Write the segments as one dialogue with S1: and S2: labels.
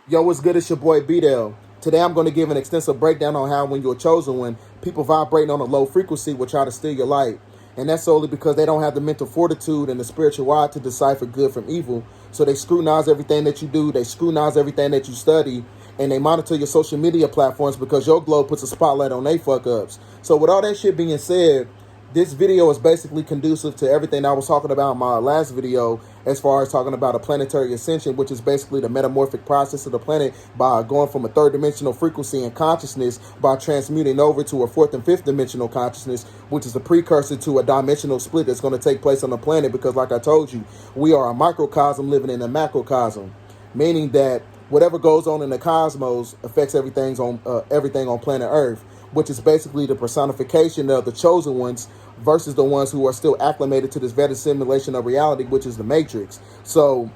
S1: Yo, what's good? It's your boy B-Dell. Today I'm going to give an extensive breakdown on how when you're a chosen one, people vibrating on a low frequency will try to steal your light. And that's solely because they don't have the mental fortitude and the spiritual eye to decipher good from evil. So they scrutinize everything that you do, they scrutinize everything that you study, and they monitor your social media platforms because your glow puts a spotlight on they fuck-ups. So with all that shit being said, this video is basically conducive to everything I was talking about in my last video as far as talking about a planetary ascension, which is basically the metamorphic process of the planet by going from a third dimensional frequency and consciousness by transmuting over to a fourth and fifth dimensional consciousness, which is the precursor to a dimensional split that's going to take place on the planet because, like I told you, we are a microcosm living in a macrocosm, meaning that whatever goes on in the cosmos affects everything on planet Earth, which is basically the personification of the chosen ones versus the ones who are still acclimated to this vetted simulation of reality, which is the Matrix. So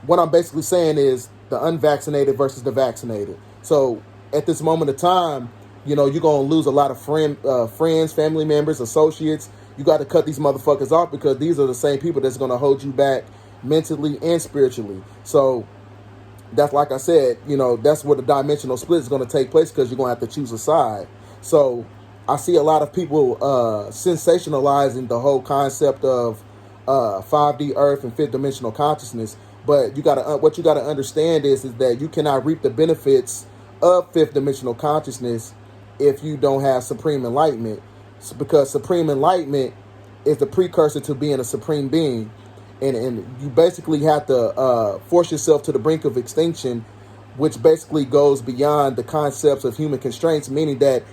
S1: what I'm basically saying is the unvaccinated versus the vaccinated. So at this moment of time, you're going to lose a lot of friends, family members, associates. You got to cut these motherfuckers off because these are the same people that's going to hold you back mentally and spiritually. So that's, like I said, that's where the dimensional split is going to take place because you're going to have to choose a side. So I see a lot of people sensationalizing the whole concept of 5D Earth and fifth dimensional consciousness. But what you gotta understand is that you cannot reap the benefits of fifth dimensional consciousness if you don't have supreme enlightenment, because supreme enlightenment is the precursor to being a supreme being. And you basically have to force yourself to the brink of extinction, which basically goes beyond the concepts of human constraints, meaning that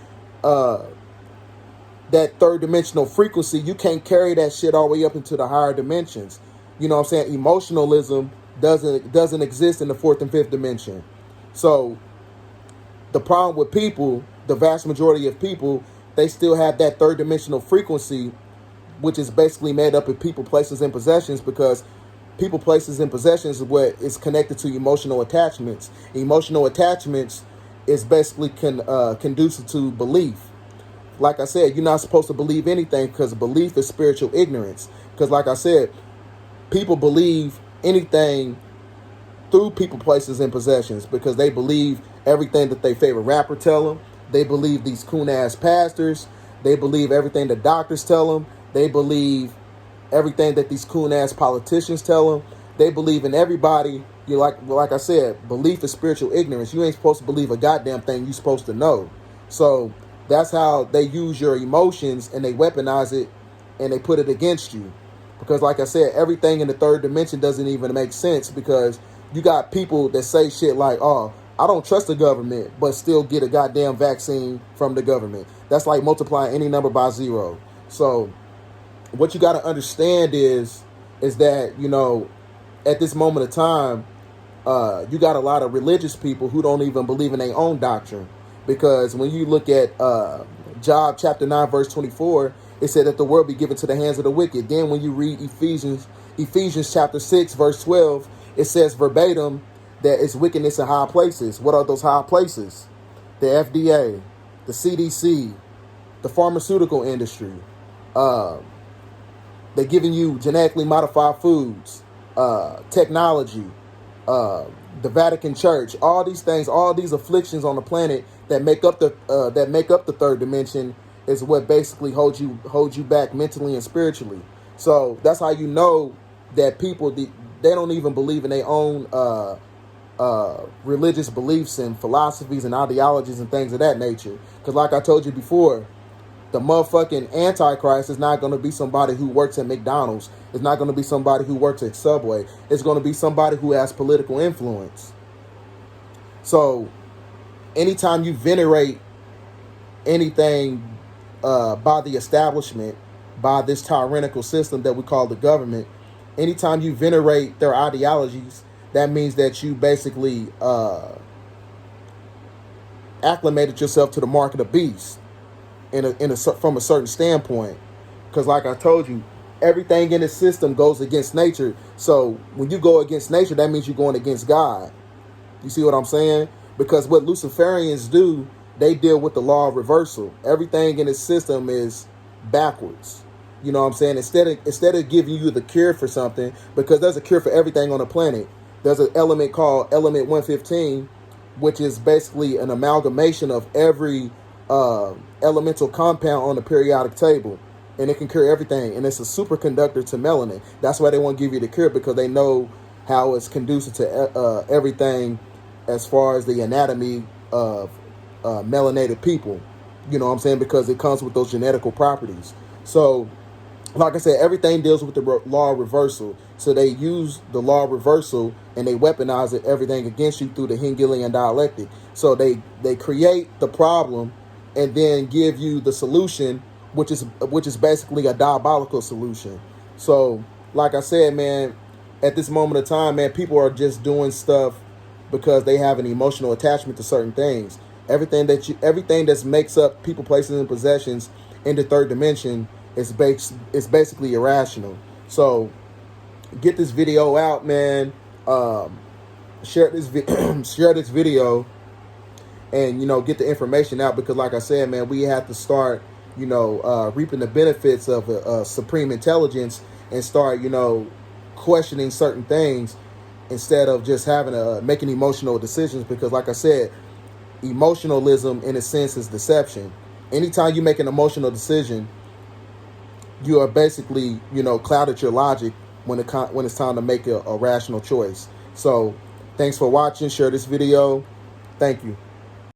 S1: that third dimensional frequency, you can't carry that shit all the way up into the higher dimensions. You know what I'm saying? Emotionalism doesn't exist in the fourth and fifth dimension. So the problem with people, the vast majority of people, they still have that third dimensional frequency, which is basically made up of people, places, and possessions, because people, places, and possessions is what is connected to emotional attachments. Emotional attachments is basically conducive to belief. Like I said, you're not supposed to believe anything because belief is spiritual ignorance. Because like I said, people believe anything through people, places, and possessions because they believe everything that their favorite rapper tell them. They believe these coon-ass pastors. They believe everything the doctors tell them. They believe everything that these coon-ass politicians tell them. They believe in everybody. Like I said, belief is spiritual ignorance. You ain't supposed to believe a goddamn thing you're supposed to know. So that's how they use your emotions and they weaponize it and they put it against you. Because like I said, everything in the third dimension doesn't even make sense because you got people that say shit like, oh, I don't trust the government, but still get a goddamn vaccine from the government. That's like multiplying any number by zero. So what you got to understand is that, at this moment of time, you got a lot of religious people who don't even believe in their own doctrine. Because when you look at Job chapter 9, verse 24, it said that the world be given to the hands of the wicked. Then when you read Ephesians chapter 6, verse 12, it says verbatim that it's wickedness in high places. What are those high places? The FDA, the CDC, the pharmaceutical industry. They're giving you genetically modified foods, technology, the Vatican Church, all these things, all these afflictions on the planet that make up the third dimension is what basically holds you back mentally and spiritually. So that's how you know that people they don't even believe in their own religious beliefs and philosophies and ideologies and things of that nature. Because like I told you before, the motherfucking Antichrist is not going to be somebody who works at McDonald's. It's not going to be somebody who works at Subway. It's going to be somebody who has political influence. So anytime you venerate anything by the establishment, by this tyrannical system that we call the government, anytime you venerate their ideologies, that means that you basically acclimated yourself to the mark of the beast from a certain standpoint. Because like I told you, everything in the system goes against nature. So when you go against nature, that means you're going against God. You see what I'm saying? Because what Luciferians do, they deal with the law of reversal. Everything in the system is backwards. You know what I'm saying? Instead of giving you the cure for something, because there's a cure for everything on the planet. There's an element called element 115, which is basically an amalgamation of every elemental compound on the periodic table, and it can cure everything. And it's a superconductor to melanin. That's why they want to give you the cure, because they know how it's conducive to everything as far as the anatomy of melanated people. You know what I'm saying? Because it comes with those genetical properties. So, like I said, everything deals with the law of reversal. So they use the law of reversal and they weaponize it, everything against you through the Hegelian dialectic. So they create the problem and then give you the solution, which is basically a diabolical solution. So, like I said, man, at this moment of time, man, people are just doing stuff because they have an emotional attachment to certain things. Everything that makes up people, places, and possessions in the third dimension is basically irrational. So get this video out, man. Share this share this video, and get the information out, because like I said, man, we have to start reaping the benefits of supreme intelligence, and start questioning certain things instead of just making emotional decisions. Because like I said, emotionalism in a sense is deception. Anytime you make an emotional decision, you are basically clouded your logic when it's time to make a rational choice. So thanks for watching. Share this video. Thank you.